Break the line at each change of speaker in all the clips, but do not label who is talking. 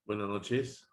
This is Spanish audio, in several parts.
Buenas noches.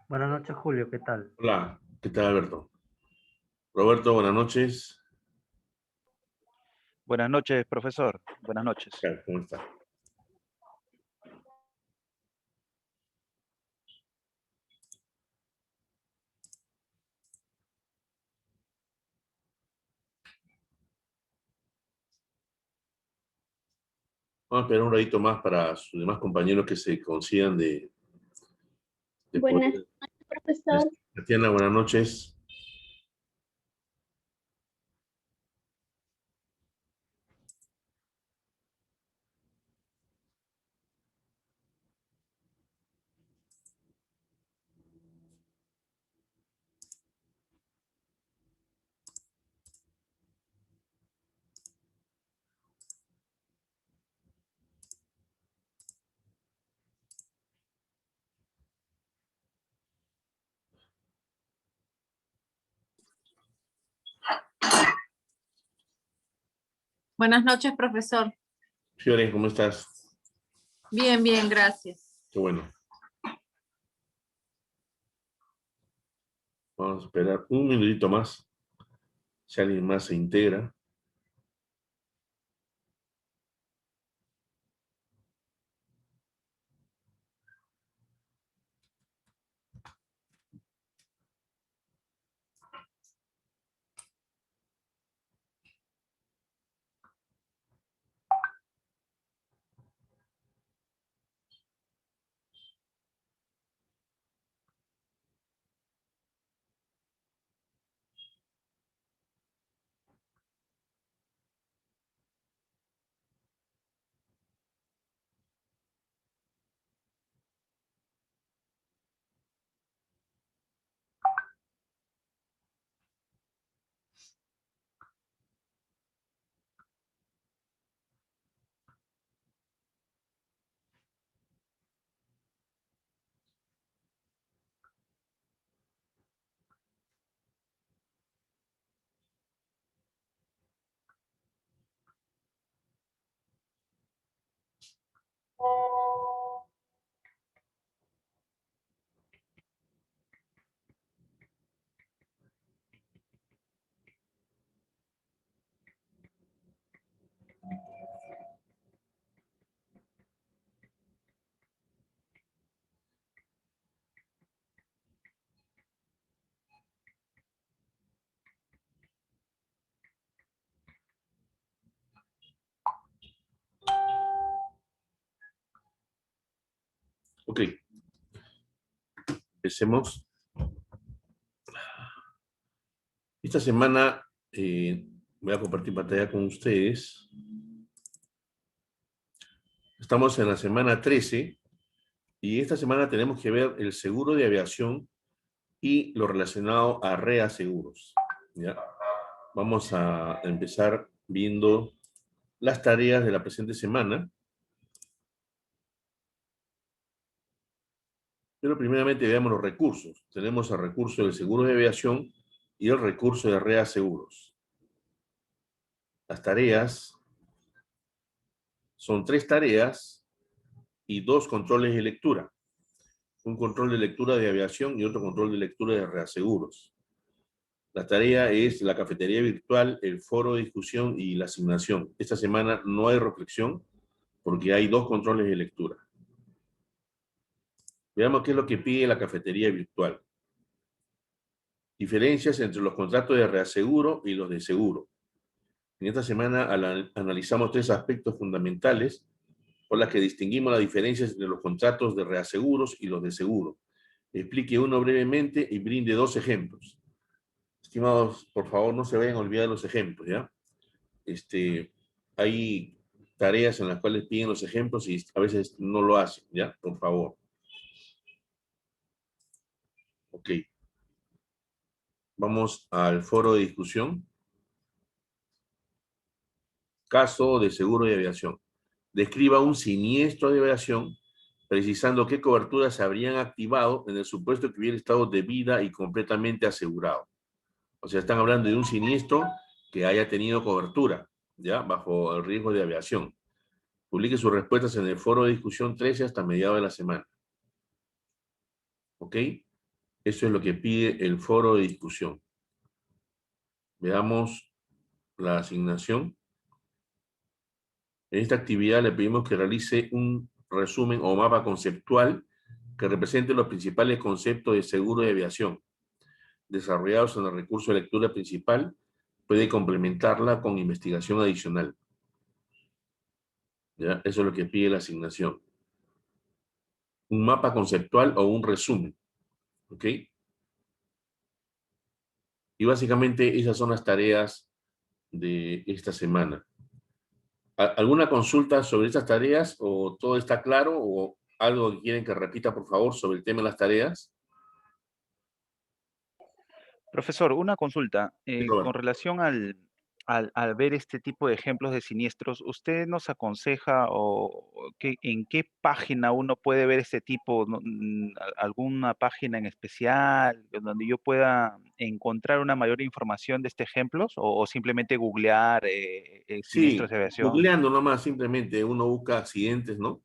Buenas noches, Julio, ¿qué tal?
Hola, ¿qué tal, Alberto? Roberto, buenas noches.
Buenas noches, profesor. Buenas noches.
¿Cómo está? Vamos a esperar un ratito más para sus demás compañeros que se consigan de
Buenas
poder.
noches, profesor.
Tatiana, buenas noches.
Buenas noches, profesor.
Fiore, ¿cómo estás?
Bien, bien, gracias.
Qué bueno. Vamos a esperar un minutito más. Si alguien más se integra. Ok. Empecemos. Esta semana voy a compartir pantalla con ustedes. Estamos en la semana 13 y esta semana tenemos que ver el seguro de aviación y lo relacionado a reaseguros. ¿Ya? Vamos a empezar viendo las tareas de la presente semana. Pero primeramente veamos los recursos. Tenemos el recurso del seguro de aviación y el recurso de reaseguros. Las tareas son 3 tareas y 2 controles de lectura. Un control de lectura de aviación y otro control de lectura de reaseguros. La tarea es la cafetería virtual, el foro de discusión y la asignación. Esta semana no hay reflexión porque hay 2 controles de lectura. Veamos qué es lo que pide la cafetería virtual. Diferencias entre los contratos de reaseguro y los de seguro. En esta semana analizamos 3 aspectos fundamentales por las que distinguimos las diferencias entre los contratos de reaseguros y los de seguro. Explique uno brevemente y brinde 2 ejemplos. Estimados, por favor, no se vayan a olvidar los ejemplos, ¿ya? Hay tareas en las cuales piden los ejemplos y a veces no lo hacen, ¿ya? Por favor. Ok. Vamos al foro de discusión. Caso de seguro de aviación. Describa un siniestro de aviación precisando qué coberturas se habrían activado en el supuesto que hubiera estado debida y completamente asegurado. O sea, están hablando de un siniestro que haya tenido cobertura, ¿ya? Bajo el riesgo de aviación. Publique sus respuestas en el foro de discusión 13 hasta mediados de la semana. ¿Ok? Eso es lo que pide el foro de discusión. Veamos la asignación. En esta actividad le pedimos que realice un resumen o mapa conceptual que represente los principales conceptos de seguro de aviación desarrollados en el recurso de lectura principal. Puede complementarla con investigación adicional. ¿Ya? Eso es lo que pide la asignación. Un mapa conceptual o un resumen. ¿Ok? Y básicamente esas son las tareas de esta semana. ¿Alguna consulta sobre estas tareas o todo está claro o algo que quieren que repita, por favor, sobre el tema de las tareas?
Profesor, una consulta.
Sí,
Con
Roberto.
relación al ver este tipo de ejemplos de siniestros, ¿usted nos aconseja en qué página uno puede ver este tipo, alguna página en especial donde yo pueda encontrar una mayor información de estos ejemplos o simplemente googlear siniestros
Sí,
de aviación?
googleando nomás, simplemente uno busca accidentes, ¿no?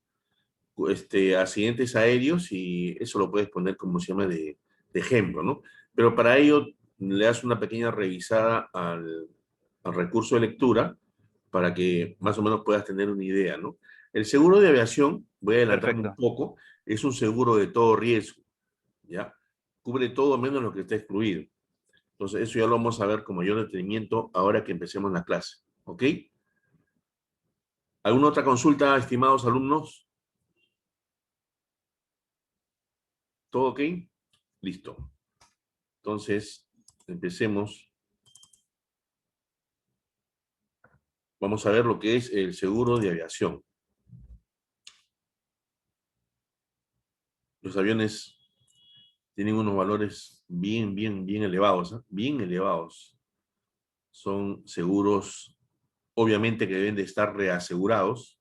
Accidentes aéreos y eso lo puedes poner como se llama de ejemplo, ¿no? Pero para ello le das una pequeña revisada al recurso de lectura para que más o menos puedas tener una idea, ¿no? El seguro de aviación, voy a adelantarme un
Perfecto.
poco, es un seguro de todo riesgo, ¿ya? Cubre todo menos lo que está excluido. Entonces, eso ya lo vamos a ver con mayor detenimiento ahora que empecemos la clase, ¿ok? ¿Alguna otra consulta, estimados alumnos? ¿Todo ok? Listo. Entonces, empecemos. Vamos a ver lo que es el seguro de aviación. Los aviones tienen unos valores bien elevados, ¿eh? Bien elevados. Son seguros, obviamente, que deben de estar reasegurados,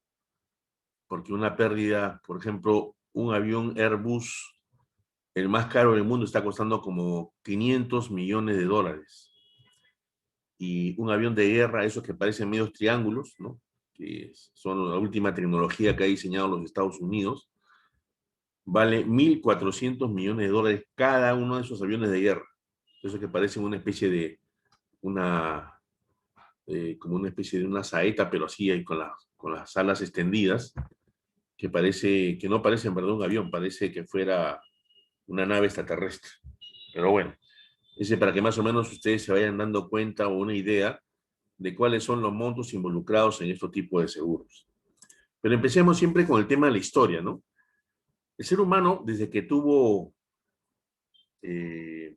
porque una pérdida, por ejemplo, un avión Airbus, el más caro del mundo, está costando como 500 millones de dólares. Y un avión de guerra, esos que parecen medios triángulos, ¿no? Que son la última tecnología que ha diseñado los Estados Unidos, vale 1.400 millones de dólares cada uno de esos aviones de guerra. Eso que parecen una especie de como una especie de una saeta, pero así con las alas extendidas, que parece, que no parece en verdad un avión, parece que fuera una nave extraterrestre. Pero bueno, ese para que más o menos ustedes se vayan dando cuenta o una idea de cuáles son los montos involucrados en estos tipos de seguros. Pero empecemos siempre con el tema de la historia, ¿no? El ser humano, eh,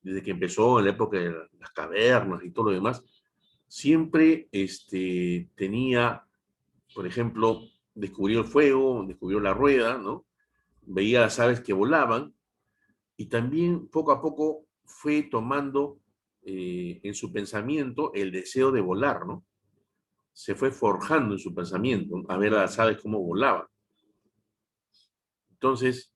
desde que empezó en la época de las cavernas y todo lo demás, siempre tenía, por ejemplo, descubrió el fuego, descubrió la rueda, ¿no? Veía las aves que volaban y también poco a poco fue tomando en su pensamiento el deseo de volar, ¿no? Se fue forjando en su pensamiento a ver a las aves cómo volaban. Entonces,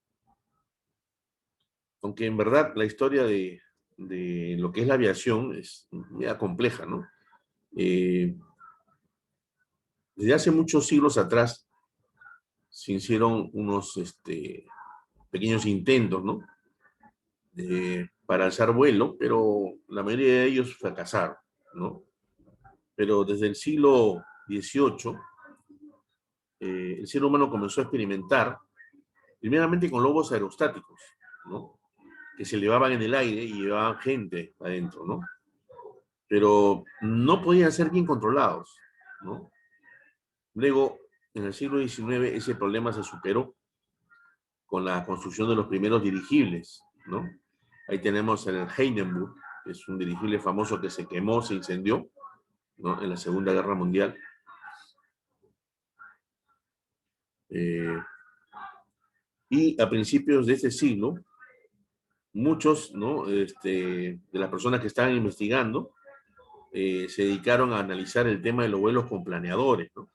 aunque en verdad la historia de lo que es la aviación es media compleja, ¿no? Desde hace muchos siglos atrás se hicieron unos pequeños intentos, ¿no? Para alzar vuelo, pero la mayoría de ellos fracasaron, ¿no? Pero desde el siglo XVIII, el ser humano comenzó a experimentar, primeramente con globos aerostáticos, ¿no? Que se elevaban en el aire y llevaban gente adentro, ¿no? Pero no podían ser bien controlados, ¿no? Luego, en el siglo XIX, ese problema se superó con la construcción de los primeros dirigibles, ¿no? Ahí tenemos el Hindenburg, Es un dirigible famoso que se quemó, se incendió, ¿no? En la Segunda Guerra Mundial. Y a principios de este siglo, muchos, ¿no? De las personas que estaban investigando se dedicaron a analizar el tema de los vuelos con planeadores, ¿no?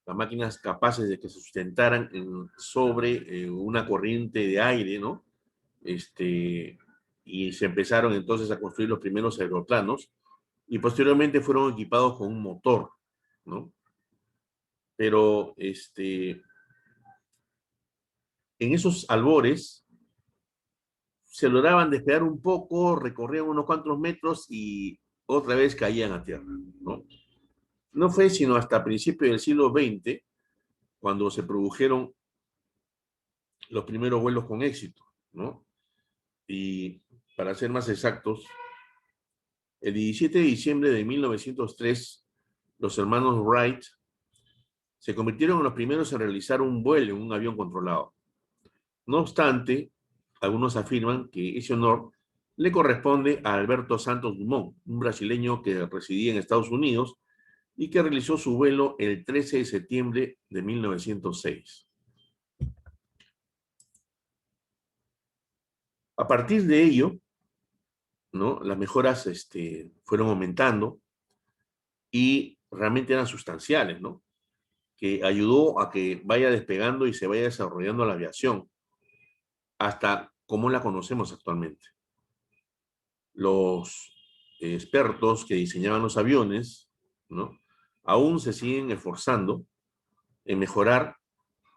Las máquinas capaces de que se sustentaran sobre una corriente de aire, ¿no? Y se empezaron entonces a construir los primeros aeroplanos y posteriormente fueron equipados con un motor, ¿no? Pero en esos albores se lograban despegar un poco, recorrían unos cuantos metros y otra vez caían a tierra, ¿no? No fue sino hasta principios del siglo XX cuando se produjeron los primeros vuelos con éxito, ¿no? Y para ser más exactos, el 17 de diciembre de 1903, los hermanos Wright se convirtieron en los primeros en realizar un vuelo en un avión controlado. No obstante, algunos afirman que ese honor le corresponde a Alberto Santos Dumont, un brasileño que residía en Estados Unidos y que realizó su vuelo el 13 de septiembre de 1906. A partir de ello, ¿no? Las mejoras fueron aumentando y realmente eran sustanciales, ¿no? Que ayudó a que vaya despegando y se vaya desarrollando la aviación hasta como la conocemos actualmente. Los expertos que diseñaban los aviones, ¿no? Aún se siguen esforzando en mejorar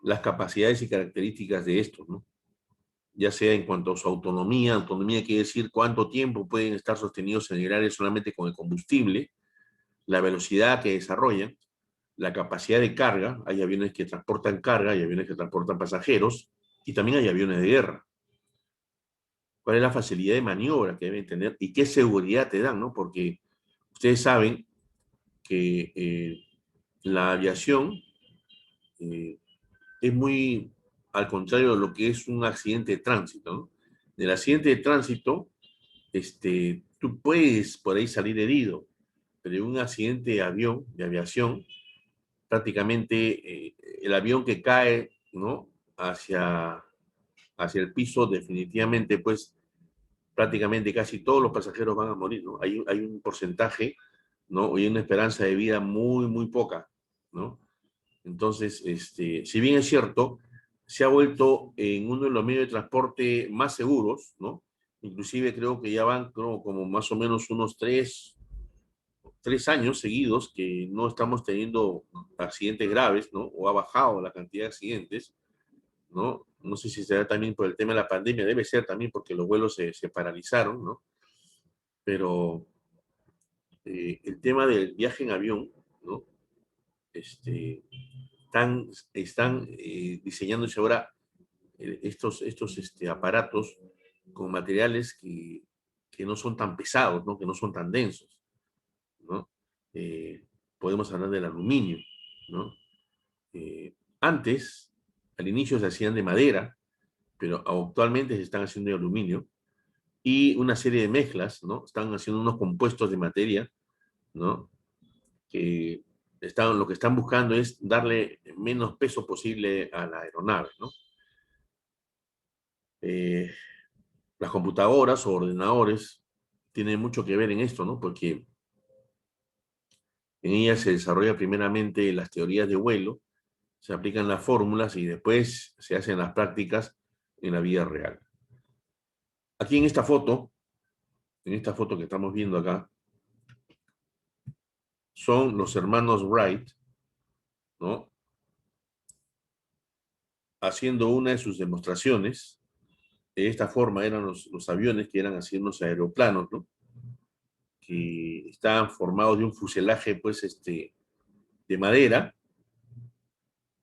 las capacidades y características de estos, ¿no? Ya sea en cuanto a su autonomía. Autonomía quiere decir cuánto tiempo pueden estar sostenidos en el aire solamente con el combustible, la velocidad que desarrollan, la capacidad de carga. Hay aviones que transportan carga, hay aviones que transportan pasajeros, y también hay aviones de guerra. ¿Cuál es la facilidad de maniobra que deben tener y qué seguridad te dan, ¿no? Porque ustedes saben que la aviación es muy al contrario de lo que es un accidente de tránsito, ¿no? Del accidente de tránsito, tú puedes por ahí salir herido, pero en un accidente de avión, de aviación, prácticamente el avión que cae, ¿no? hacia el piso, definitivamente, pues prácticamente casi todos los pasajeros van a morir, ¿no? Hay un porcentaje, ¿no? Hay una esperanza de vida muy, muy poca, ¿no? Entonces, si bien es cierto, se ha vuelto en uno de los medios de transporte más seguros, ¿no? Inclusive creo que ya van como más o menos unos tres años seguidos que no estamos teniendo accidentes graves, ¿no? O ha bajado la cantidad de accidentes, ¿no? No sé si será también por el tema de la pandemia, debe ser también porque los vuelos se paralizaron, ¿no? Pero el tema del viaje en avión, ¿no? Están diseñándose ahora estos aparatos con materiales que no son tan pesados, ¿no? Que no son tan densos, ¿no? Podemos hablar del aluminio, ¿no? Antes, al inicio se hacían de madera, pero actualmente se están haciendo de aluminio y una serie de mezclas, ¿no? Están haciendo unos compuestos de materia, ¿no? Que lo que están buscando es darle menos peso posible a la aeronave, ¿no? Las computadoras o ordenadores tienen mucho que ver en esto, ¿no? Porque en ellas se desarrolla primeramente las teorías de vuelo, se aplican las fórmulas y después se hacen las prácticas en la vida real. Aquí en esta foto que estamos viendo acá, son los hermanos Wright, ¿no? Haciendo una de sus demostraciones. De esta forma eran los aviones que eran así unos aeroplanos, ¿no? Que estaban formados de un fuselaje, pues, de madera,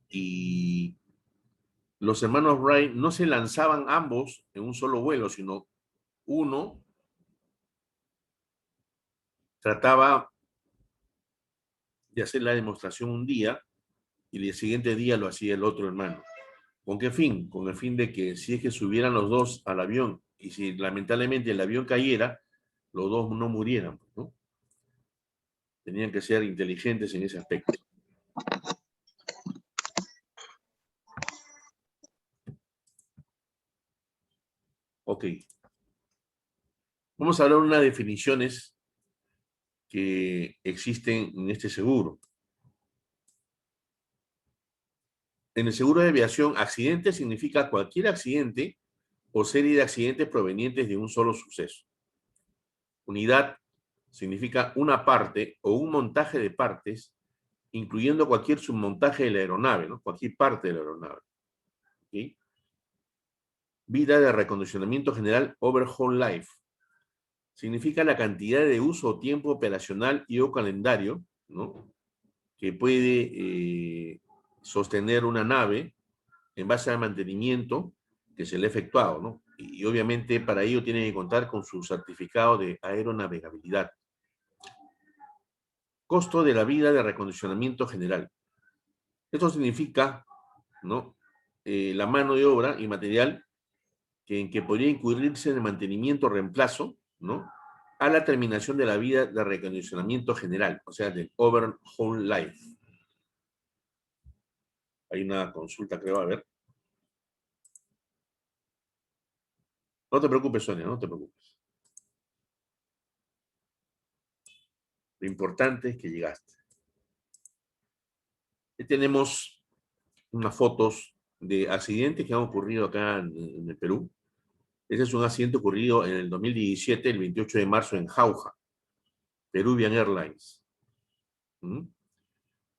y los hermanos Wright no se lanzaban ambos en un solo vuelo, sino uno trataba de hacer la demostración un día y el siguiente día lo hacía el otro hermano. ¿Con qué fin? Con el fin de que si es que subieran los dos al avión y si lamentablemente el avión cayera, los dos no murieran, ¿no? Tenían que ser inteligentes en ese aspecto. Ok. Vamos a hablar de unas definiciones que existen en este seguro. En el seguro de aviación, accidente significa cualquier accidente o serie de accidentes provenientes de un solo suceso. Unidad significa una parte o un montaje de partes, incluyendo cualquier submontaje de la aeronave, ¿no? Cualquier parte de la aeronave. ¿Okay? Vida de recondicionamiento general, overhaul life. Significa la cantidad de uso o tiempo operacional y o calendario, ¿no? Que puede sostener una nave en base al mantenimiento que se le ha efectuado, ¿no? Y obviamente para ello tiene que contar con su certificado de aeronavegabilidad. Costo de la vida de recondicionamiento general. Esto significa, ¿no? La mano de obra y material en que podría incurrirse en el mantenimiento o reemplazo, ¿no? A la terminación de la vida de recondicionamiento general, o sea, del overhaul life. Hay una consulta, creo, a ver. No te preocupes, Sonia, no te preocupes. Lo importante es que llegaste. Aquí tenemos unas fotos de accidentes que han ocurrido acá en el Perú. Ese es un accidente ocurrido en el 2017, el 28 de marzo, en Jauja, Peruvian Airlines.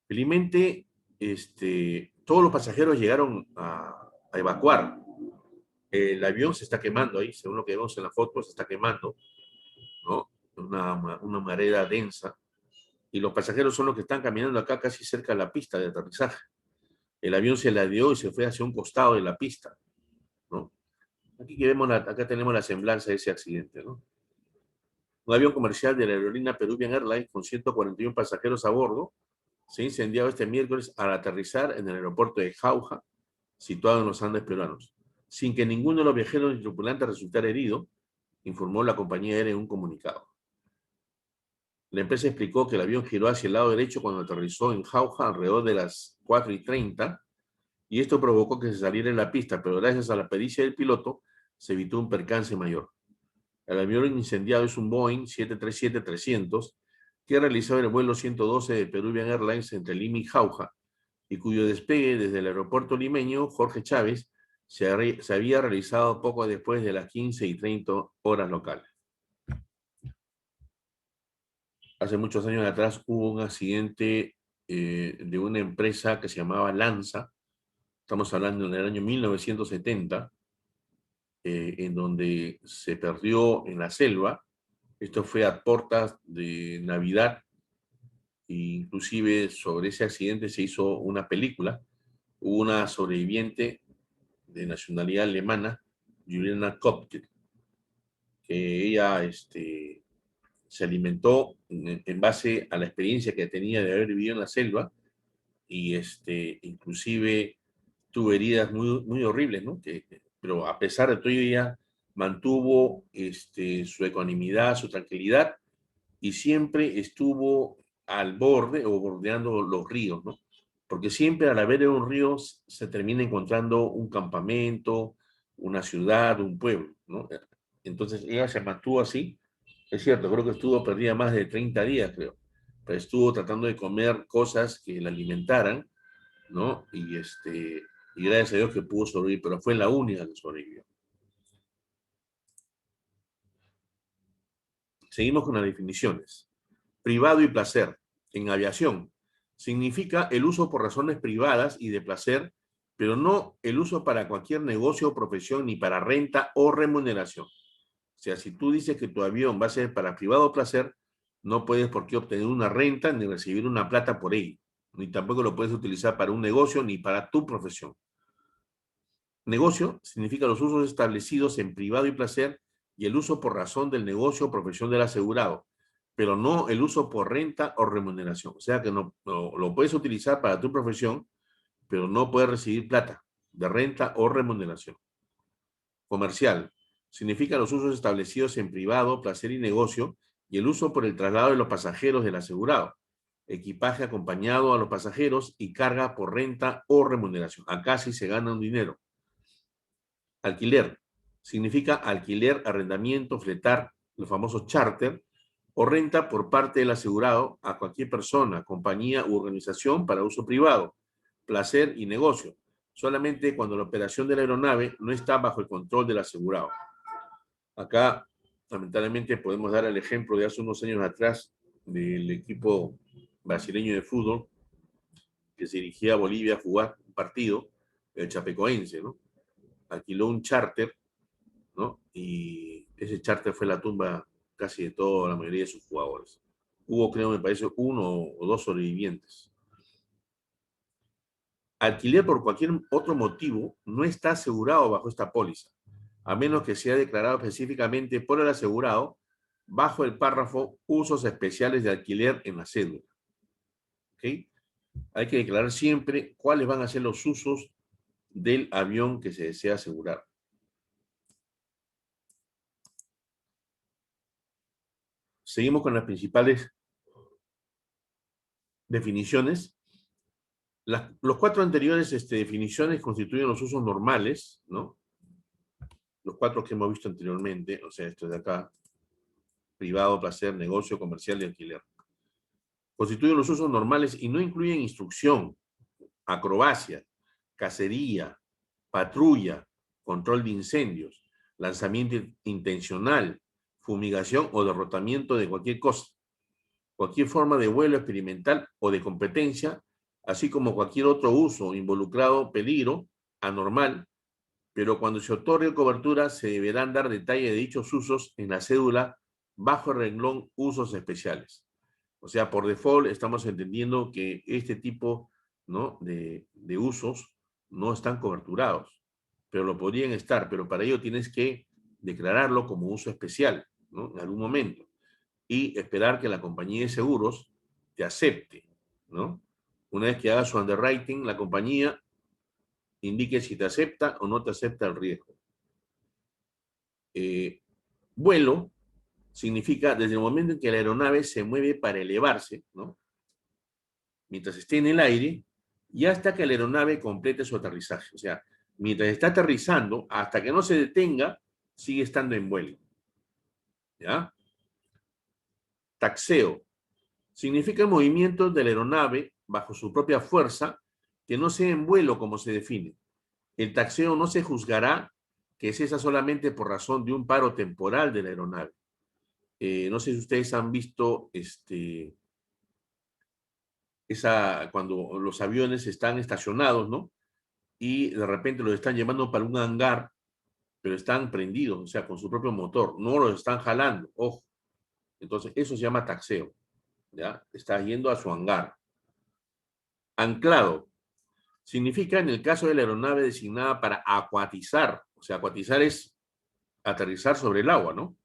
Felizmente, todos los pasajeros llegaron a evacuar. El avión se está quemando ahí, según lo que vemos en la foto, se está quemando, ¿no? Una marea densa. Y los pasajeros son los que están caminando acá casi cerca de la pista de aterrizaje. El avión se ladeó y se fue hacia un costado de la pista, ¿no? Aquí vemos acá tenemos la semblanza de ese accidente, ¿no? Un avión comercial de la aerolínea Peruvian Airlines con 141 pasajeros a bordo se ha incendiado este miércoles al aterrizar en el aeropuerto de Jauja, situado en los Andes peruanos, sin que ninguno de los viajeros ni tripulantes resultara herido, informó la compañía aérea en un comunicado. La empresa explicó que el avión giró hacia el lado derecho cuando aterrizó en Jauja alrededor de las 4:30 y esto provocó que se saliera en la pista, pero gracias a la pericia del piloto se evitó un percance mayor. El avión incendiado es un Boeing 737-300 que realizó el vuelo 112 de Peruvian Airlines entre Lima y Jauja y cuyo despegue desde el aeropuerto limeño Jorge Chávez se había realizado poco después de las 15:30 horas locales. Hace muchos años atrás hubo un accidente de una empresa que se llamaba Lanza, estamos hablando en el año 1970, en donde se perdió en la selva. Esto fue a puertas de Navidad, e inclusive sobre ese accidente se hizo una película. Hubo una sobreviviente de nacionalidad alemana, Juliana Kopke, que ella se alimentó en base a la experiencia que tenía de haber vivido en la selva y inclusive tuvo heridas muy, muy horribles, ¿no? Pero a pesar de todo ella mantuvo su ecuanimidad, su tranquilidad y siempre estuvo al borde o bordeando los ríos, ¿no? Porque siempre al haber un río se termina encontrando un campamento, una ciudad, un pueblo, ¿no? Entonces ella se mantuvo así. Es cierto, creo que estuvo perdida más de 30 días, creo. Pero estuvo tratando de comer cosas que la alimentaran, ¿no? Y gracias a Dios que pudo sobrevivir, pero fue la única que sobrevivió. Seguimos con las definiciones. Privado y placer. En aviación, significa el uso por razones privadas y de placer, pero no el uso para cualquier negocio o profesión ni para renta o remuneración. O sea, si tú dices que tu avión va a ser para privado o placer, no puedes por qué obtener una renta ni recibir una plata por ello. Ni tampoco lo puedes utilizar para un negocio ni para tu profesión. Negocio significa los usos establecidos en privado y placer y el uso por razón del negocio o profesión del asegurado, pero no el uso por renta o remuneración. O sea que no lo puedes utilizar para tu profesión, pero no puedes recibir plata de renta o remuneración. Comercial significa los usos establecidos en privado, placer y negocio, y el uso por el traslado de los pasajeros del asegurado, equipaje acompañado a los pasajeros y carga por renta o remuneración. Acá sí se gana un dinero. Alquiler significa alquiler, arrendamiento, fletar, los famosos charter, o renta por parte del asegurado a cualquier persona, compañía u organización para uso privado, placer y negocio, solamente cuando la operación de la aeronave no está bajo el control del asegurado. Acá, lamentablemente, podemos dar el ejemplo de hace unos años atrás del equipo brasileño de fútbol que se dirigía a Bolivia a jugar un partido, el Chapecoense, ¿no? Alquiló un charter, ¿no? Y ese charter fue la tumba casi de toda la mayoría de sus jugadores. Hubo, creo, me parece, 1 o 2 sobrevivientes. Alquiler por cualquier otro motivo no está asegurado bajo esta póliza, a menos que sea declarado específicamente por el asegurado bajo el párrafo usos especiales de alquiler en la cédula. ¿Okay? Hay que declarar siempre cuáles van a ser los usos del avión que se desea asegurar. Seguimos con las principales definiciones. Los 4 anteriores definiciones constituyen los usos normales, ¿no? Los 4 que hemos visto anteriormente, o sea, esto de acá, privado, placer, negocio, comercial y alquiler. Constituyen los usos normales y no incluyen instrucción, acrobacia, cacería, patrulla, control de incendios, lanzamiento intencional, fumigación o derrotamiento de cualquier cosa, cualquier forma de vuelo experimental o de competencia, así como cualquier otro uso involucrado peligro anormal, pero cuando se otorgue cobertura se deberán dar detalles de dichos usos en la cédula bajo el renglón usos especiales. O sea, por default estamos entendiendo que este tipo, ¿no?, de usos no están coberturados, pero lo podrían estar, pero para ello tienes que declararlo como uso especial, ¿no?, en algún momento, y esperar que la compañía de seguros te acepte, ¿no? Una vez que haga su underwriting, la compañía indique si te acepta o no te acepta el riesgo. Vuelo significa desde el momento en que la aeronave se mueve para elevarse, ¿no?, mientras esté en el aire, y hasta que la aeronave complete su aterrizaje. O sea, mientras está aterrizando, hasta que no se detenga, sigue estando en vuelo. ¿Ya? Taxeo significa el movimiento de la aeronave bajo su propia fuerza, que no sea en vuelo como se define. El taxeo no se juzgará que cesa solamente por razón de un paro temporal de la aeronave. No sé si ustedes han visto cuando los aviones están estacionados, ¿no? Y de repente los están llevando para un hangar, pero están prendidos, o sea, con su propio motor, no los están jalando, ojo. Entonces, eso se llama taxeo, ¿ya? Está yendo a su hangar. Anclado significa, en el caso de la aeronave designada para acuatizar, o sea, acuatizar es aterrizar sobre el agua, ¿no?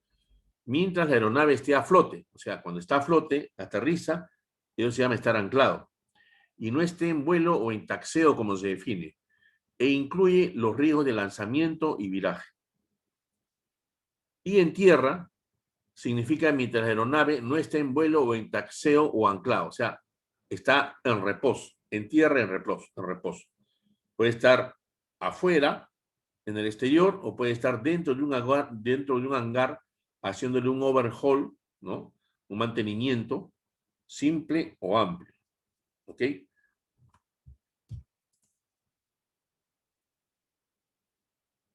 Mientras la aeronave esté a flote, o sea, cuando está a flote, aterriza, eso se llama estar anclado. Y no esté en vuelo o en taxeo, como se define, e incluye los riesgos de lanzamiento y viraje. Y en tierra significa mientras la aeronave no esté en vuelo o en taxeo o anclado, o sea, está en reposo, en tierra en reposo. Puede estar afuera, en el exterior, o puede estar dentro de un hangar haciéndole un overhaul, ¿no?, un mantenimiento simple o amplio. ¿Ok?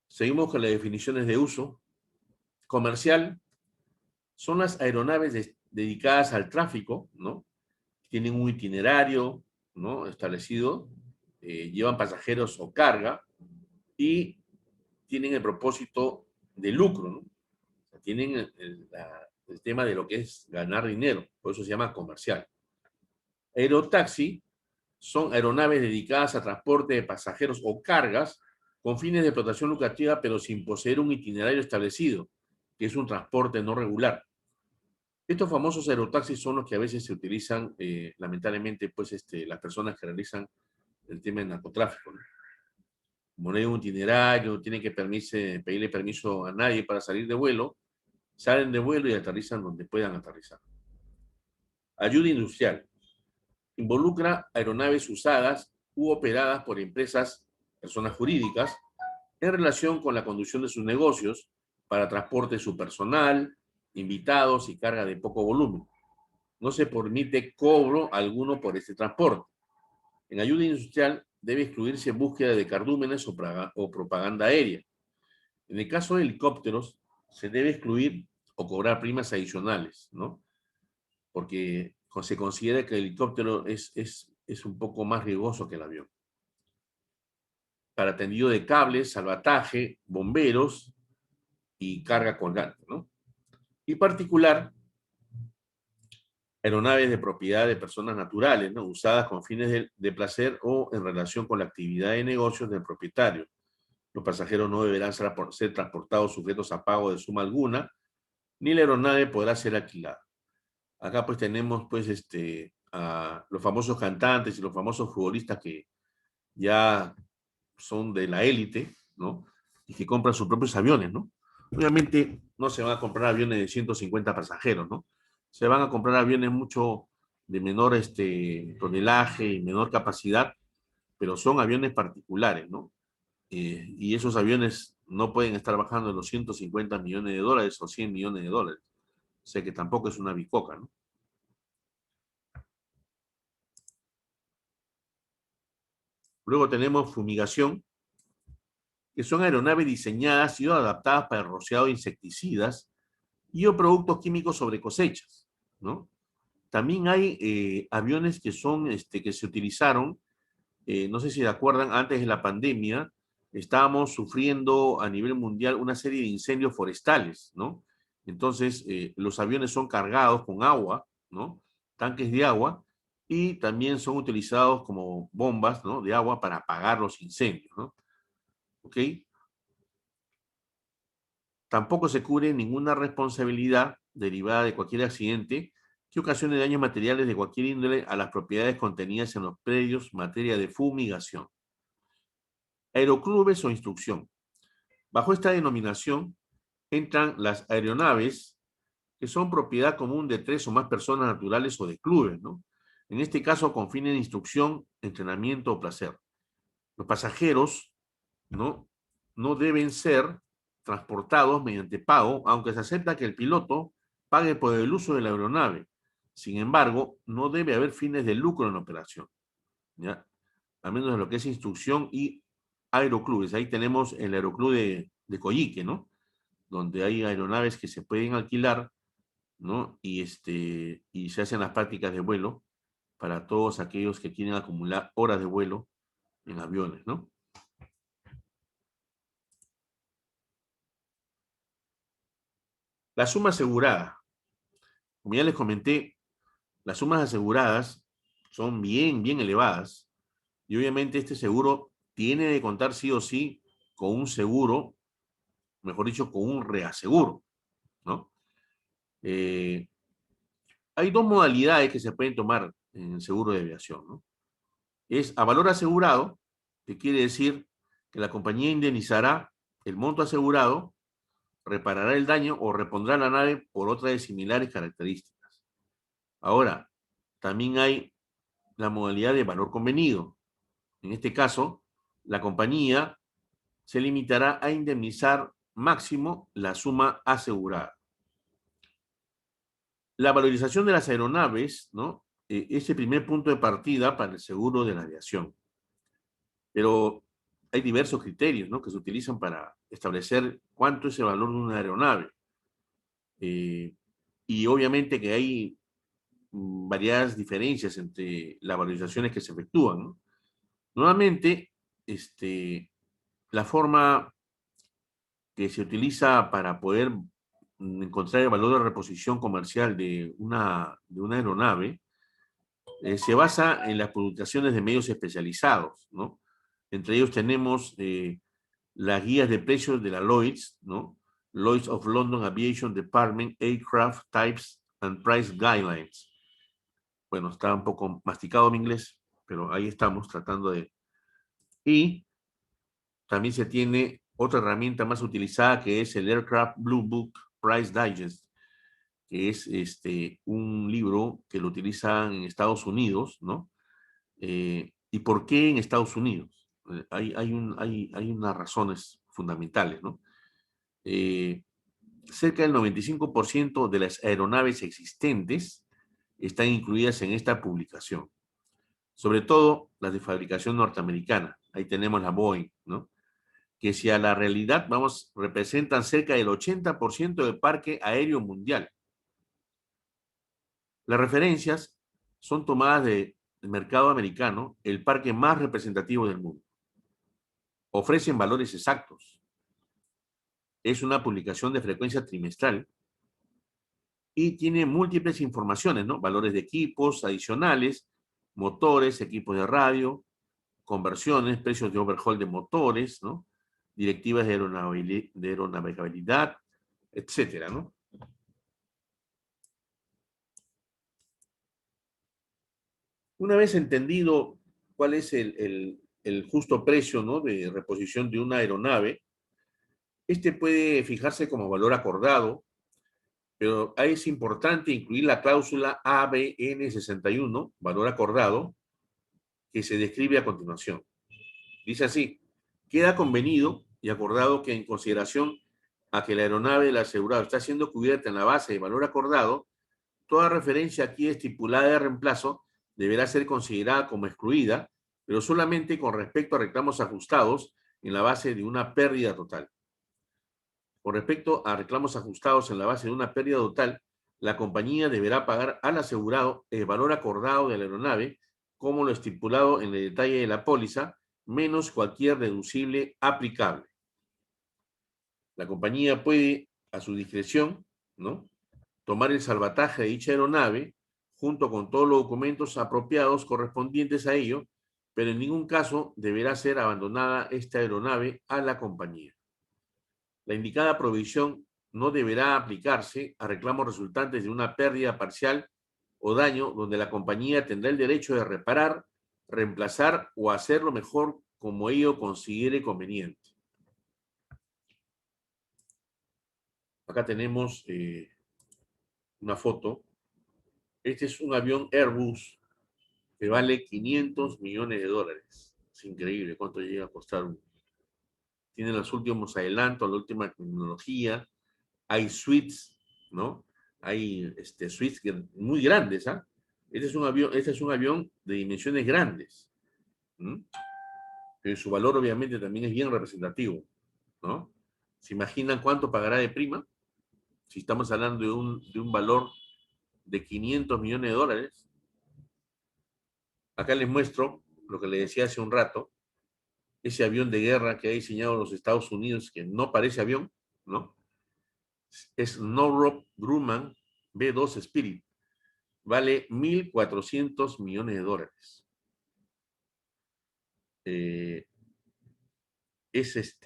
Seguimos con las definiciones de uso. Comercial son las aeronaves dedicadas al tráfico, ¿no? Tienen un itinerario, ¿no?, establecido, llevan pasajeros o carga y tienen el propósito de lucro, ¿no? O sea, tienen el tema de lo que es ganar dinero, por eso se llama comercial. Aerotaxi son aeronaves dedicadas a transporte de pasajeros o cargas con fines de explotación lucrativa, pero sin poseer un itinerario establecido, que es un transporte no regular. Estos famosos aerotaxis son los que a veces se utilizan, lamentablemente, pues, las personas que realizan el tema del narcotráfico, ¿no? como no hay un itinerario, no tienen que pedirle permiso a nadie para salir de vuelo, salen de vuelo y aterrizan donde puedan aterrizar. Ayuda industrial. Involucra aeronaves usadas u operadas por empresas, personas jurídicas, en relación con la conducción de sus negocios para transporte de su personal, invitados y carga de poco volumen. No se permite cobro alguno por este transporte. En ayuda industrial debe excluirse búsqueda de cardúmenes o propaganda aérea. En el caso de helicópteros, se debe excluir o cobrar primas adicionales, ¿no? Porque se considera que el helicóptero es un poco más riesgoso que el avión. Para tendido de cables, salvataje, bomberos y carga colgante, ¿no? Y particular, aeronaves de propiedad de personas naturales, ¿no? Usadas con fines de placer o en relación con la actividad de negocios del propietario. Los pasajeros no deberán ser transportados sujetos a pago de suma alguna, ni la aeronave podrá ser alquilada. Acá pues tenemos pues a los famosos cantantes y los famosos futbolistas que ya son de la élite, ¿no? Y que compran sus propios aviones, ¿no? Obviamente no se van a comprar aviones de 150 pasajeros, ¿no? Se van a comprar aviones mucho de menor tonelaje y menor capacidad, pero son aviones particulares, ¿no? Y esos aviones no pueden estar bajando de los 150 millones de dólares o 100 millones de dólares. O sea que tampoco es una bicoca, ¿no? Luego tenemos fumigación, que son aeronaves diseñadas y adaptadas para el rociado de insecticidas y o productos químicos sobre cosechas, ¿no? También hay aviones que son, que se utilizaron, no sé si se acuerdan, antes de la pandemia, estábamos sufriendo a nivel mundial una serie de incendios forestales, ¿no? Entonces, los aviones son cargados con agua, ¿no? Tanques de agua, y también son utilizados como bombas, ¿no? De agua para apagar los incendios, ¿no? ¿Ok? Tampoco se cubre ninguna responsabilidad derivada de cualquier accidente que ocasione daños materiales de cualquier índole a las propiedades contenidas en los predios en materia de fumigación. Aeroclubes o instrucción. Bajo esta denominación entran las aeronaves que son propiedad común de 3 o más personas naturales o de clubes, ¿no? En este caso, con fines de instrucción, entrenamiento o placer. Los pasajeros, ¿no? No deben ser transportados mediante pago, aunque se acepta que el piloto pague por el uso de la aeronave. Sin embargo, no debe haber fines de lucro en la operación, ¿ya? A menos de lo que es instrucción y aeroclubes. Ahí tenemos el aeroclub de Coyique, ¿no? Donde hay aeronaves que se pueden alquilar, ¿no? Y se hacen las prácticas de vuelo para todos aquellos que quieren acumular horas de vuelo en aviones, ¿no? La suma asegurada. Como ya les comenté, las sumas aseguradas son bien elevadas y obviamente este seguro tiene de contar sí o sí con un seguro, mejor dicho, con un reaseguro, ¿no? Hay dos modalidades que se pueden tomar en el seguro de aviación, ¿no? Es a valor asegurado, que quiere decir que la compañía indemnizará el monto asegurado, reparará el daño o repondrá la nave por otra de similares características. Ahora, también hay la modalidad de valor convenido. En este caso, la compañía se limitará a indemnizar máximo la suma asegurada. La valorización de las aeronaves, ¿no? Es el primer punto de partida para el seguro de la aviación. Pero hay diversos criterios, ¿no? Que se utilizan para establecer cuánto es el valor de una aeronave. Y obviamente que hay variadas diferencias entre las valorizaciones que se efectúan, ¿no? Nuevamente, la forma que se utiliza para poder encontrar el valor de reposición comercial de una aeronave se basa en las publicaciones de medios especializados, ¿no? Entre ellos tenemos las guías de precios de la Lloyd's, ¿no? Lloyd's of London Aviation Department Aircraft Types and Price Guidelines. Bueno, está un poco masticado mi inglés, pero ahí estamos tratando de... Y también se tiene otra herramienta más utilizada que es el Aircraft Blue Book Price Digest, que es un libro que lo utilizan en Estados Unidos, ¿no? ¿Y por qué en Estados Unidos? Hay unas razones fundamentales, ¿no? Cerca del 95% de las aeronaves existentes están incluidas en esta publicación. Sobre todo las de fabricación norteamericana. Ahí tenemos la Boeing, ¿no? Que si a la realidad vamos, representan cerca del 80% del parque aéreo mundial. Las referencias son tomadas del mercado americano, el parque más representativo del mundo. Ofrecen valores exactos. Es una publicación de frecuencia trimestral y tiene múltiples informaciones, ¿no? Valores de equipos adicionales, motores, equipos de radio, conversiones, precios de overhaul de motores, ¿no? Directivas de aeronavegabilidad, etcétera, ¿no? Una vez entendido cuál es el justo precio, ¿no? De reposición de una aeronave, puede fijarse como valor acordado, pero ahí es importante incluir la cláusula ABN 61, valor acordado, que se describe a continuación. Dice así: queda convenido y acordado que en consideración a que la aeronave del asegurado está siendo cubierta en la base de valor acordado, toda referencia aquí estipulada de reemplazo deberá ser considerada como excluida, pero solamente con respecto a reclamos ajustados en la base de una pérdida total. Con respecto a reclamos ajustados en la base de una pérdida total, la compañía deberá pagar al asegurado el valor acordado de la aeronave, como lo estipulado en el detalle de la póliza, menos cualquier deducible aplicable. La compañía puede, a su discreción, ¿no?, tomar el salvataje de dicha aeronave junto con todos los documentos apropiados correspondientes a ello, pero en ningún caso deberá ser abandonada esta aeronave a la compañía. La indicada provisión no deberá aplicarse a reclamos resultantes de una pérdida parcial o daño donde la compañía tendrá el derecho de reparar, reemplazar o hacerlo mejor como ello considere conveniente. Acá tenemos una foto. Este es un avión Airbus que vale 500 millones de dólares. Es increíble cuánto llega a costar uno. Tiene los últimos adelantos, la última tecnología. Hay suites, ¿no? Hay suites muy grandes, ¿ah? Este es un avión de dimensiones grandes. Pero su valor obviamente también es bien representativo, ¿no? ¿Se imaginan cuánto pagará de prima? Si estamos hablando de un valor de 500 millones de dólares. Acá les muestro lo que les decía hace un rato, ese avión de guerra que ha diseñado los Estados Unidos, que no parece avión, ¿no? Es Northrop Grumman B-2 Spirit. Vale 1.400 millones de dólares. Es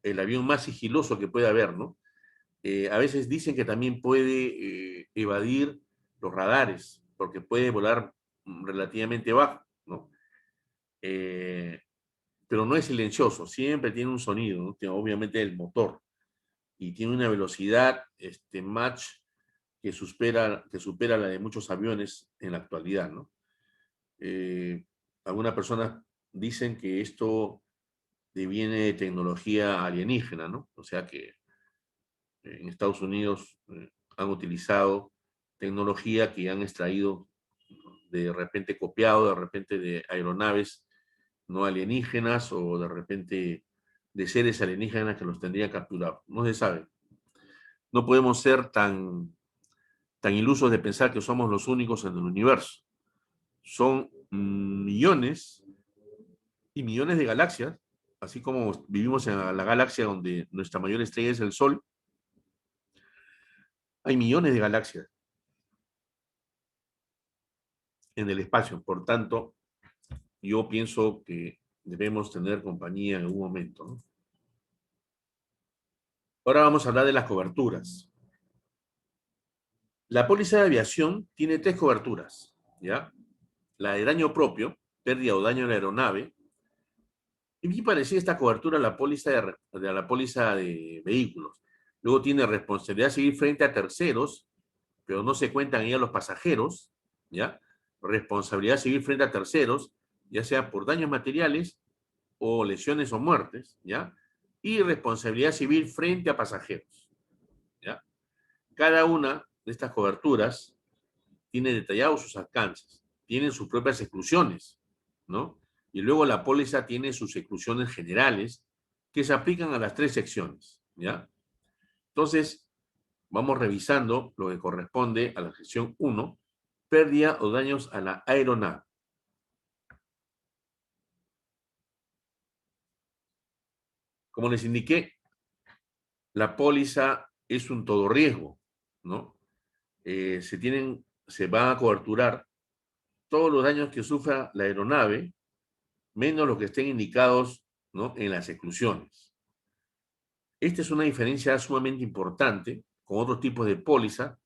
el avión más sigiloso que puede haber, ¿no? A veces dicen que también puede evadir los radares, porque puede volar relativamente bajo, ¿no? Pero no es silencioso, siempre tiene un sonido, ¿no? Tiene, obviamente, el motor, y tiene una velocidad Mach que supera la de muchos aviones en la actualidad, ¿no? Algunas personas dicen que esto deviene de tecnología alienígena, ¿no? O sea que en Estados Unidos han utilizado tecnología que han extraído de repente copiado, de repente de aeronaves no alienígenas o de repente de seres alienígenas que los tendrían capturados. No se sabe. No podemos ser tan ilusos de pensar que somos los únicos en el universo. Son millones y millones de galaxias, así como vivimos en la galaxia donde nuestra mayor estrella es el Sol. Hay millones de galaxias en el espacio. Por tanto, yo pienso que debemos tener compañía en algún momento, ¿no? Ahora vamos a hablar de las coberturas. La póliza de aviación tiene 3 coberturas, ¿ya? La de daño propio, pérdida o daño en la aeronave, Y me parecía esta cobertura a la póliza de la póliza de vehículos. Luego tiene responsabilidad civil frente a terceros, pero no se cuentan ahí a los pasajeros, ¿ya? Responsabilidad civil frente a terceros, ya sea por daños materiales o lesiones o muertes, ¿ya? Y responsabilidad civil frente a pasajeros, ¿ya? Cada una de estas coberturas tiene detallados sus alcances, tienen sus propias exclusiones, ¿no? Y luego la póliza tiene sus exclusiones generales que se aplican a las 3 secciones, ¿ya? Entonces, vamos revisando lo que corresponde a la sección 1, pérdida o daños a la aeronave. Como les indiqué, la póliza es un todo riesgo, ¿no? Se van a coberturar todos los daños que sufra la aeronave, menos los que estén indicados, ¿no?, en las exclusiones. Esta es una diferencia sumamente importante con otros tipos de póliza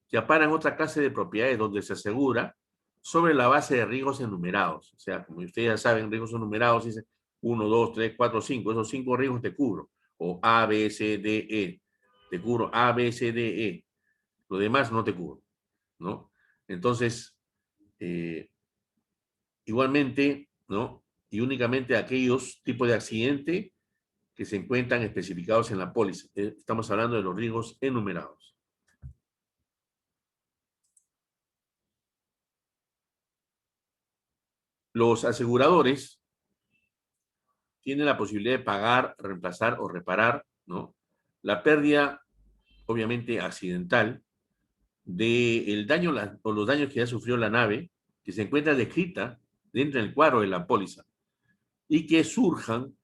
que aparan otra clase de propiedades donde se asegura sobre la base de riesgos enumerados. O sea, como ustedes ya saben, riesgos enumerados dice 1, 2, 3, 4, 5. Esos 5 riesgos te cubro. O A, B, C, D, E. Te cubro A, B, C, D, E. Lo demás no te cubro, ¿no? Entonces, igualmente, ¿no? Y únicamente aquellos tipos de accidente que se encuentran especificados en la póliza. Estamos hablando de los riesgos enumerados. Los aseguradores tienen la posibilidad de pagar, reemplazar o reparar, ¿no?, la pérdida, obviamente accidental, del daño o los daños que ya sufrió la nave, que se encuentra descrita dentro del cuadro de la póliza y que surjan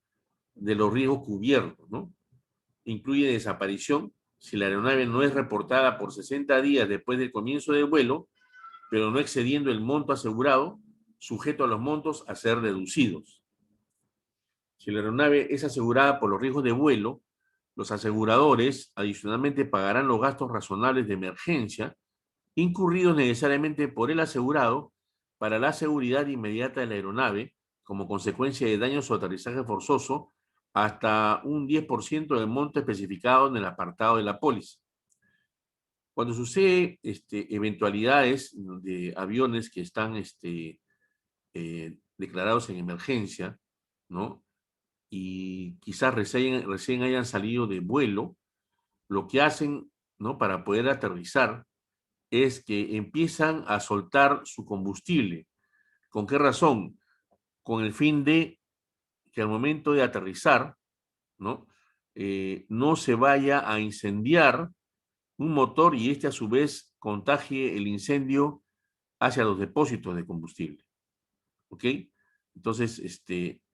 de los riesgos cubiertos, ¿no? Incluye desaparición si la aeronave no es reportada por 60 días después del comienzo del vuelo, pero no excediendo el monto asegurado, sujeto a los montos a ser deducidos. Si la aeronave es asegurada por los riesgos de vuelo, los aseguradores adicionalmente pagarán los gastos razonables de emergencia incurridos necesariamente por el asegurado para la seguridad inmediata de la aeronave como consecuencia de daños o aterrizaje forzoso hasta un 10% del monto especificado en el apartado de la póliza. Cuando sucede eventualidades de aviones que están declarados en emergencia, ¿no?, y quizás recién hayan salido de vuelo, lo que hacen, ¿no?, para poder aterrizar es que empiezan a soltar su combustible. ¿Con qué razón? Con el fin de que al momento de aterrizar, ¿no?, no se vaya a incendiar un motor y este a su vez contagie el incendio hacia los depósitos de combustible. ¿Ok? Entonces,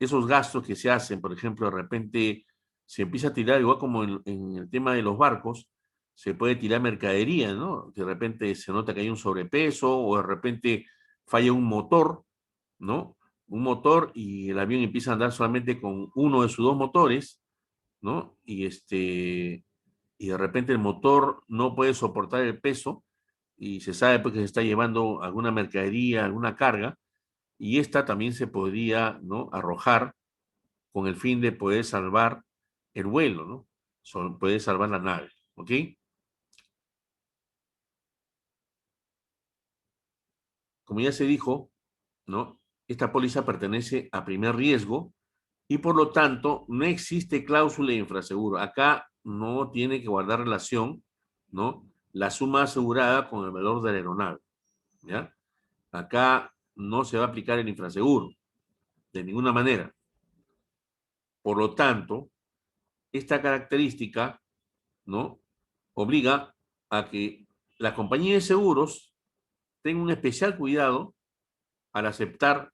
esos gastos que se hacen, por ejemplo, de repente se empieza a tirar, igual como en el tema de los barcos, se puede tirar mercadería, ¿no? De repente se nota que hay un sobrepeso o de repente falla un motor, ¿no? Un motor y el avión empieza a andar solamente con uno de sus 2 motores, ¿no? Y de repente el motor no puede soportar el peso y se sabe pues, que se está llevando alguna mercadería, alguna carga, y esta también se podría, ¿no?, arrojar con el fin de poder salvar el vuelo, ¿no? Poder salvar la nave, ¿ok? Como ya se dijo, ¿no?, esta póliza pertenece a primer riesgo y por lo tanto no existe cláusula de infraseguro. Acá no tiene que guardar relación, ¿no?, la suma asegurada con el valor de la aeronave, ¿ya? Acá no se va a aplicar el infraseguro de ninguna manera. Por lo tanto, esta característica, ¿no?, obliga a que la compañía de seguros tenga un especial cuidado al aceptar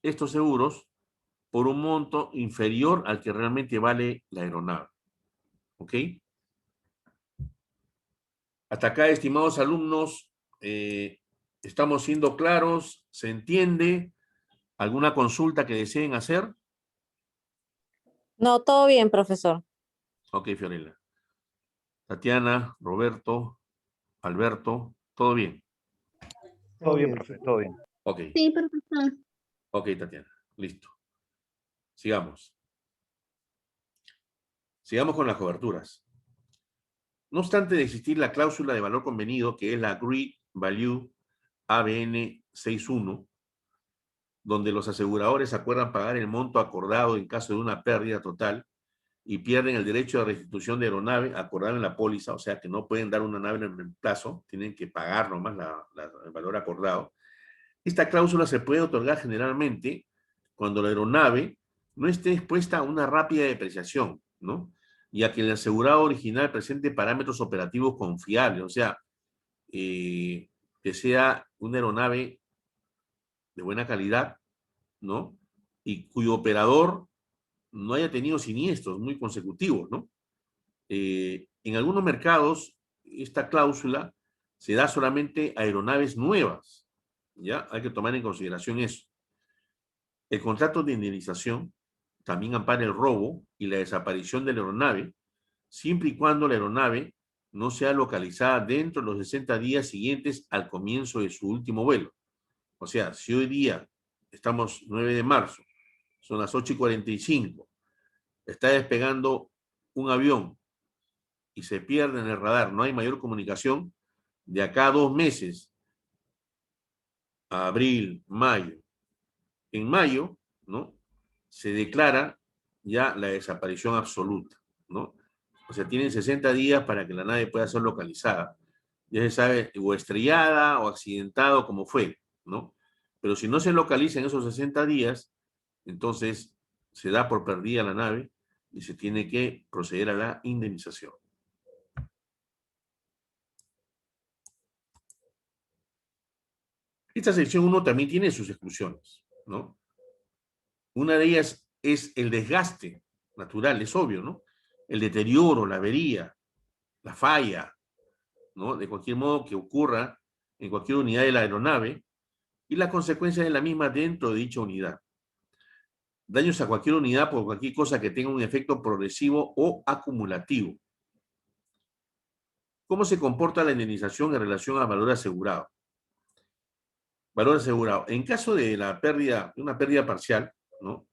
estos seguros por un monto inferior al que realmente vale la aeronave. ¿Ok? Hasta acá, estimados alumnos, ¿estamos siendo claros? ¿Se entiende? ¿Alguna consulta que deseen hacer?
No, todo bien, profesor.
Ok, Fiorella. Tatiana, Roberto, Alberto, ¿todo bien?
Todo bien,
bien,
profe,
sí.
todo bien.
Ok,
Sí, profesor.
ok, Tatiana, listo. Sigamos. Sigamos con las coberturas. No obstante de existir la cláusula de valor convenido, que es la Agreed Value ABN 61, donde los aseguradores acuerdan pagar el monto acordado en caso de una pérdida total y pierden el derecho de restitución de aeronave acordado en la póliza, o sea que no pueden dar una nave en reemplazo, tienen que pagar nomás el valor acordado. Esta cláusula se puede otorgar generalmente cuando la aeronave no esté expuesta a una rápida depreciación, ¿no? Ya que el asegurado original presente parámetros operativos confiables, o sea, que sea una aeronave de buena calidad, ¿no? Y cuyo operador no haya tenido siniestros muy consecutivos, ¿no? En algunos mercados, esta cláusula se da solamente a aeronaves nuevas, ¿ya? Hay que tomar en consideración eso. El contrato de indemnización también ampara el robo y la desaparición de la aeronave, siempre y cuando la aeronave no sea localizada dentro de los 60 días siguientes al comienzo de su último vuelo. O sea, si hoy día estamos 9 de marzo, son las 8:45, está despegando un avión y se pierde en el radar, no hay mayor comunicación, de acá a 2 meses, a abril, mayo. En mayo, ¿no? Se declara ya la desaparición absoluta, ¿no? O sea, tienen 60 días para que la nave pueda ser localizada. Ya se sabe, o estrellada o accidentado, como fue, ¿no? Pero si no se localiza en esos 60 días, entonces se da por perdida la nave y se tiene que proceder a la indemnización. Esta sección 1 también tiene sus exclusiones, ¿no? Una de ellas es el desgaste natural, es obvio, ¿no? El deterioro, la avería, la falla, ¿no? De cualquier modo que ocurra en cualquier unidad de la aeronave y las consecuencias de la misma dentro de dicha unidad. Daños a cualquier unidad por cualquier cosa que tenga un efecto progresivo o acumulativo. ¿Cómo se comporta la indemnización en relación al valor asegurado? Valor asegurado. En caso de la pérdida, de una pérdida parcial, ¿no?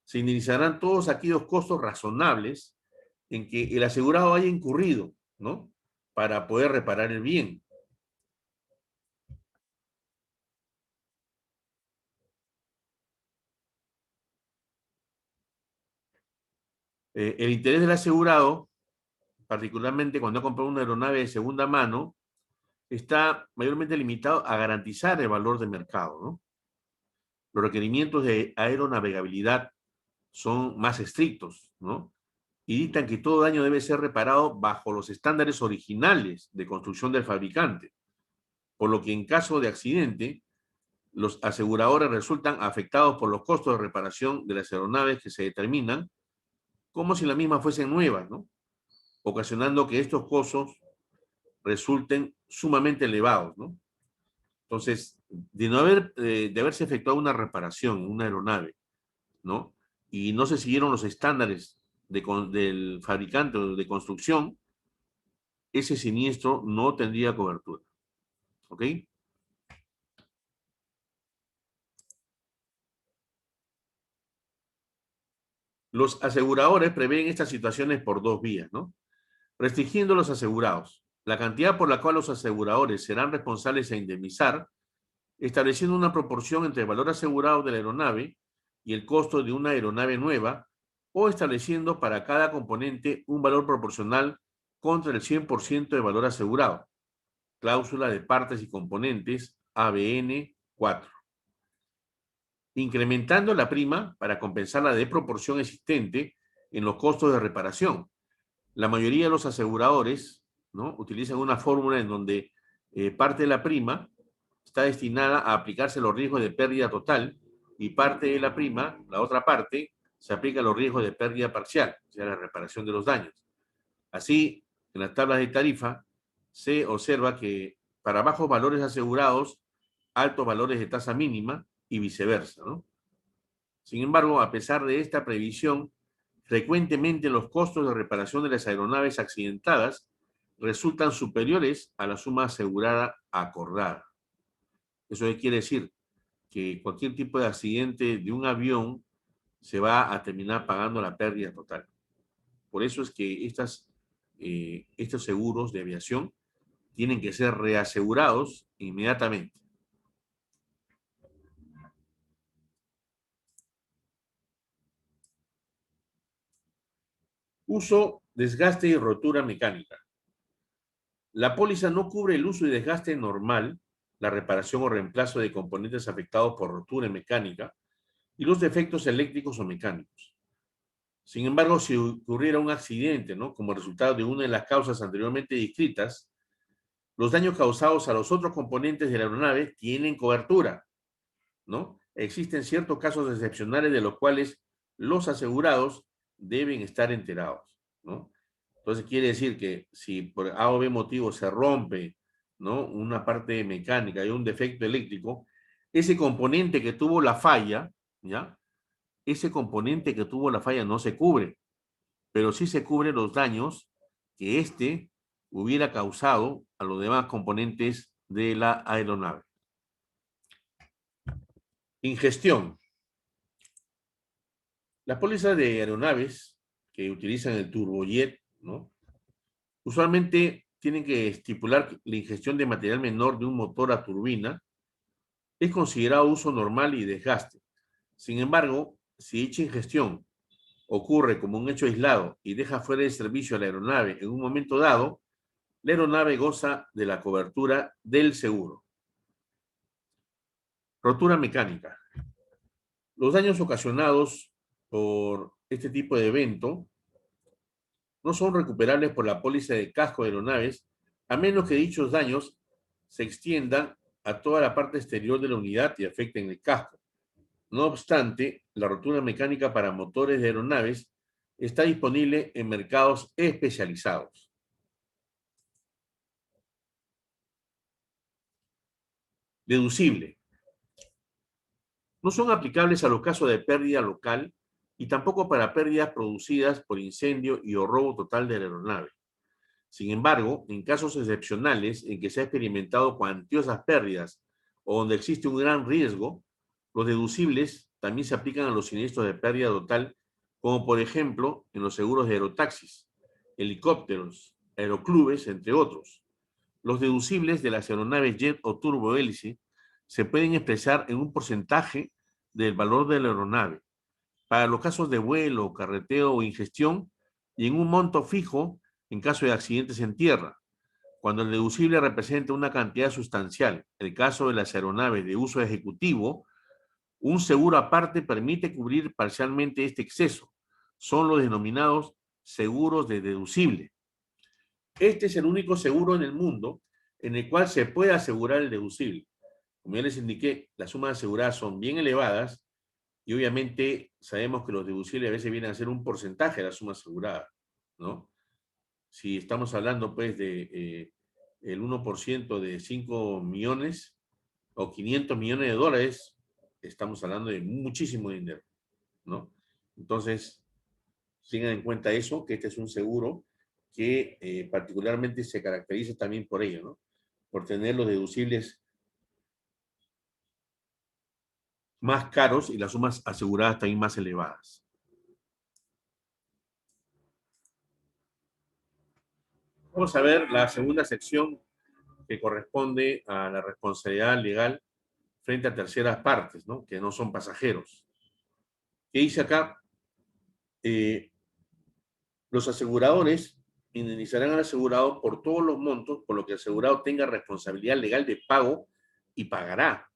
Se indemnizarán todos aquellos costos razonables en que el asegurado haya incurrido, ¿no? Para poder reparar el bien. El interés del asegurado, particularmente cuando ha comprado una aeronave de segunda mano, está mayormente limitado a garantizar el valor de mercado, ¿no? Los requerimientos de aeronavegabilidad son más estrictos, ¿no? Y dictan que todo daño debe ser reparado bajo los estándares originales de construcción del fabricante, por lo que en caso de accidente, los aseguradores resultan afectados por los costos de reparación de las aeronaves que se determinan como si las mismas fuesen nuevas, ¿no? Ocasionando que estos costos resulten sumamente elevados, ¿no? Entonces, de haberse efectuado una reparación en una aeronave, ¿no? Y no se siguieron los estándares del fabricante o de construcción, ese siniestro no tendría cobertura. ¿Ok? Los aseguradores prevén estas situaciones por dos vías, ¿no? Restringiendo a los asegurados. La cantidad por la cual los aseguradores serán responsables a indemnizar, estableciendo una proporción entre el valor asegurado de la aeronave y el costo de una aeronave nueva, o estableciendo para cada componente un valor proporcional contra el 100% de valor asegurado. Cláusula de partes y componentes ABN 4. Incrementando la prima para compensar la desproporción existente en los costos de reparación. La mayoría de los aseguradores, ¿no?, utilizan una fórmula en donde parte de la prima está destinada a aplicarse los riesgos de pérdida total y parte de la prima, la otra parte, se aplica a los riesgos de pérdida parcial, o sea, la reparación de los daños. Así, en las tablas de tarifa se observa que para bajos valores asegurados, altos valores de tasa mínima y viceversa, ¿no? Sin embargo, a pesar de esta previsión, frecuentemente los costos de reparación de las aeronaves accidentadas resultan superiores a la suma asegurada acordada. ¿Eso qué quiere decir? Que cualquier tipo de accidente de un avión se va a terminar pagando la pérdida total. Por eso es que estos seguros de aviación tienen que ser reasegurados inmediatamente. Uso, desgaste y rotura mecánica. La póliza no cubre el uso y desgaste normal, la reparación o reemplazo de componentes afectados por rotura mecánica y los defectos eléctricos o mecánicos. Sin embargo, si ocurriera un accidente, ¿no?, como resultado de una de las causas anteriormente descritas, los daños causados a los otros componentes de la aeronave tienen cobertura, ¿no? Existen ciertos casos excepcionales de los cuales los asegurados deben estar enterados, ¿no? Entonces quiere decir que si por A o B motivo se rompe, ¿no?, una parte mecánica y un defecto eléctrico, ese componente que tuvo la falla, ¿ya?, ese componente que tuvo la falla no se cubre, pero sí se cubren los daños que éste hubiera causado a los demás componentes de la aeronave. Ingestión. Las pólizas de aeronaves que utilizan el turbojet, ¿no?, usualmente tienen que estipular la ingestión de material menor de un motor a turbina. Es considerado uso normal y desgaste. Sin embargo, si dicha ingestión ocurre como un hecho aislado y deja fuera de servicio a la aeronave en un momento dado, la aeronave goza de la cobertura del seguro. Rotura mecánica. Los daños ocasionados por este tipo de evento no son recuperables por la póliza de casco de aeronaves, a menos que dichos daños se extiendan a toda la parte exterior de la unidad y afecten el casco. No obstante, la rotura mecánica para motores de aeronaves está disponible en mercados especializados. Deducible. No son aplicables a los casos de pérdida local y tampoco para pérdidas producidas por incendio y o robo total de la aeronave. Sin embargo, en casos excepcionales en que se ha experimentado cuantiosas pérdidas o donde existe un gran riesgo, los deducibles también se aplican a los siniestros de pérdida total, como por ejemplo en los seguros de aerotaxis, helicópteros, aeroclubes, entre otros. Los deducibles de las aeronaves jet o turbohélice se pueden expresar en un porcentaje del valor de la aeronave, para los casos de vuelo, carreteo o ingestión, y en un monto fijo en caso de accidentes en tierra. Cuando el deducible representa una cantidad sustancial, el caso de las aeronaves de uso ejecutivo, un seguro aparte permite cubrir parcialmente este exceso. Son los denominados seguros de deducible. Este es el único seguro en el mundo en el cual se puede asegurar el deducible. Como ya les indiqué, las sumas aseguradas son bien elevadas y obviamente sabemos que los deducibles a veces vienen a ser un porcentaje de la suma asegurada, ¿no? Si estamos hablando pues de el 1% de 5 millones o 500 millones de dólares, estamos hablando de muchísimo dinero, ¿no? Entonces, tengan en cuenta eso, que este es un seguro que particularmente se caracteriza también por ello, ¿no?, por tener los deducibles más caros y las sumas aseguradas también más elevadas. Vamos a ver la segunda sección que corresponde a la responsabilidad legal frente a terceras partes, ¿no?, que no son pasajeros. ¿Qué dice acá? Los aseguradores indemnizarán al asegurado por todos los montos por lo que el asegurado tenga responsabilidad legal de pago y pagará,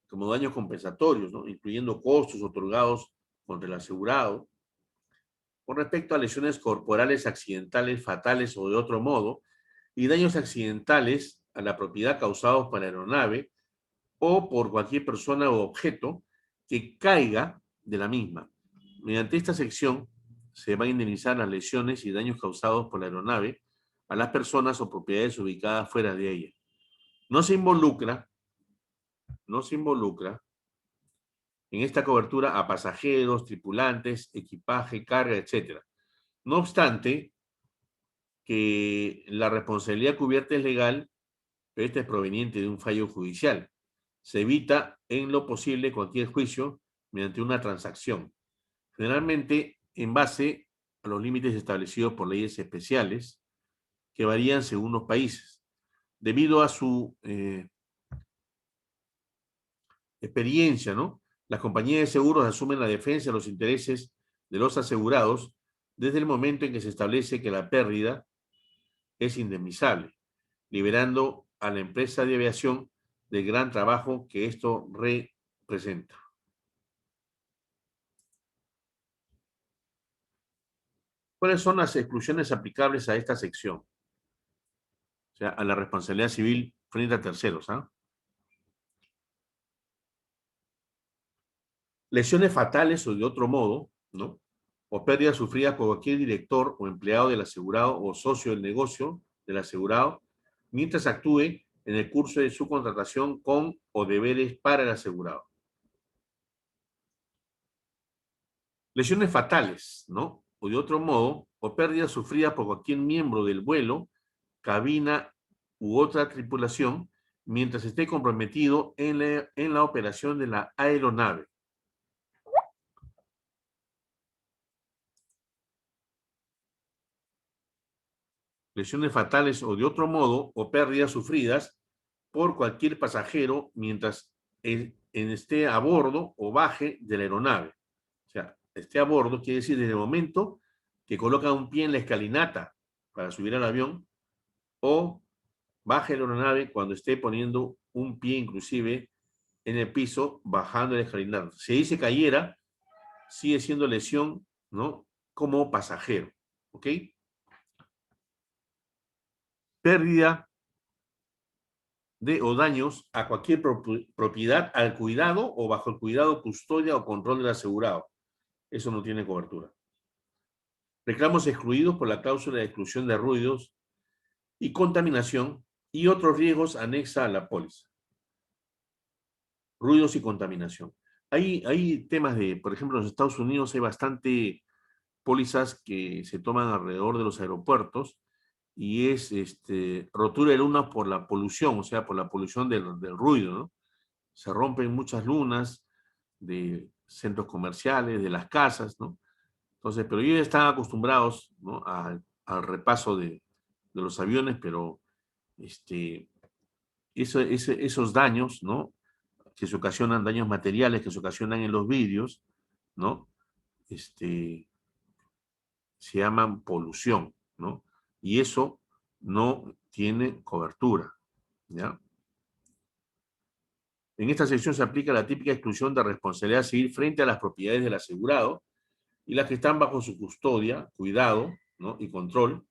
como daños compensatorios, ¿no?, incluyendo costos otorgados contra el asegurado. Con respecto a lesiones corporales accidentales, fatales o de otro modo, y daños accidentales a la propiedad causados por la aeronave o por cualquier persona o objeto que caiga de la misma. Mediante esta sección se va a indemnizar las lesiones y daños causados por la aeronave a las personas o propiedades ubicadas fuera de ella. No se involucra en esta cobertura a pasajeros, tripulantes, equipaje, carga, etc. No obstante, que la responsabilidad cubierta es legal, pero esta es proveniente de un fallo judicial. Se evita en lo posible cualquier juicio mediante una transacción. generalmente en base a los límites establecidos por leyes especiales que varían según los países. Debido a su experiencia, ¿no? Las compañías de seguros asumen la defensa de los intereses de los asegurados desde el momento en que se establece que la pérdida es indemnizable, liberando a la empresa de aviación del gran trabajo que esto representa. ¿Cuáles son las exclusiones aplicables a esta sección? O sea, a la responsabilidad civil frente a terceros, ¿ah? Lesiones fatales o de otro modo, ¿no? O pérdidas sufridas por cualquier director o empleado del asegurado o socio del negocio del asegurado, mientras actúe en el curso de su contratación con o deberes para el asegurado. Lesiones fatales, ¿no? O de otro modo, o pérdidas sufridas por cualquier miembro del vuelo, cabina u otra tripulación, mientras esté comprometido en la operación de la aeronave. Lesiones fatales o de otro modo, o pérdidas sufridas por cualquier pasajero mientras esté a bordo o baje de la aeronave. O sea, esté a bordo quiere decir desde el momento que coloca un pie en la escalinata para subir al avión, o baje de la aeronave cuando esté poniendo un pie inclusive en el piso, bajando la escalinata. Si ahí se cayera, sigue siendo lesión, ¿no? Como pasajero, ¿ok? Pérdida de o daños a cualquier propiedad al cuidado o bajo el cuidado, custodia o control del asegurado. Eso no tiene cobertura. Reclamos excluidos por la cláusula de exclusión de ruidos y contaminación y otros riesgos anexa a la póliza. Ruidos y contaminación. Hay temas de, por ejemplo, en los Estados Unidos hay bastante pólizas que se toman alrededor de los aeropuertos y es rotura de lunas por la polución, o sea, por la polución del ruido, ¿no? Se rompen muchas lunas de centros comerciales, de las casas, ¿no? Entonces, pero ellos están acostumbrados, ¿no? al repaso de los aviones, pero esos daños, ¿no? Que se ocasionan, daños materiales que se ocasionan en los vidrios, ¿no? Se llaman polución, ¿no? Y eso no tiene cobertura, ¿ya? En esta sección se aplica la típica exclusión de responsabilidad civil frente a las propiedades del asegurado y las que están bajo su custodia, cuidado, ¿no? y control,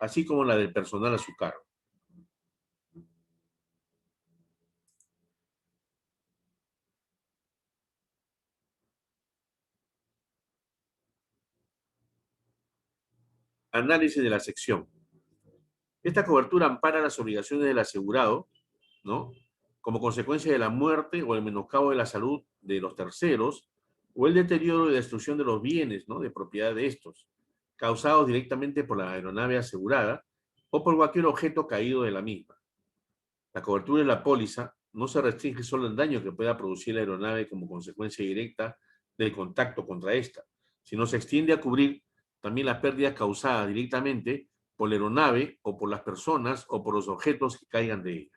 así como la del personal a su cargo. Análisis de la sección. Esta cobertura ampara las obligaciones del asegurado, ¿no? Como consecuencia de la muerte o el menoscabo de la salud de los terceros o el deterioro y destrucción de los bienes, ¿no? de propiedad de estos, causados directamente por la aeronave asegurada o por cualquier objeto caído de la misma. La cobertura de la póliza no se restringe solo al daño que pueda producir la aeronave como consecuencia directa del contacto contra esta, sino se extiende a cubrir también las pérdidas causadas directamente por la aeronave o por las personas o por los objetos que caigan de ella.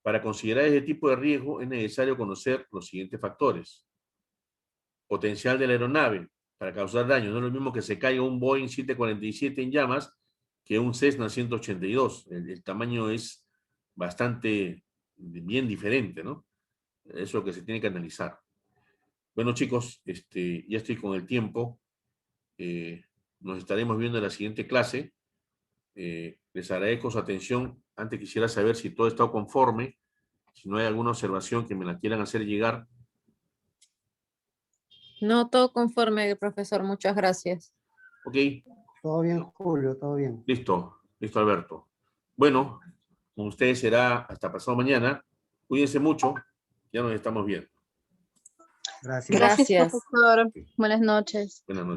Para considerar ese tipo de riesgo es necesario conocer los siguientes factores. Potencial de la aeronave para causar daño. No es lo mismo que se caiga un Boeing 747 en llamas que un Cessna 182. El tamaño es bastante bien diferente, ¿no? Eso es lo que se tiene que analizar. Bueno, chicos, ya estoy con el tiempo. Nos estaremos viendo en la siguiente clase. Les agradezco su atención. Antes quisiera saber si todo está conforme, si no hay alguna observación que me la quieran hacer llegar.
No, todo conforme, profesor. Muchas gracias.
Ok,
Todo bien, Julio, todo bien.
listo, Alberto. Bueno, con ustedes será hasta pasado mañana. Cuídense mucho, ya nos estamos viendo.
Gracias.
Gracias.
Gracias, profesor. Buenas noches.
Buenas noches.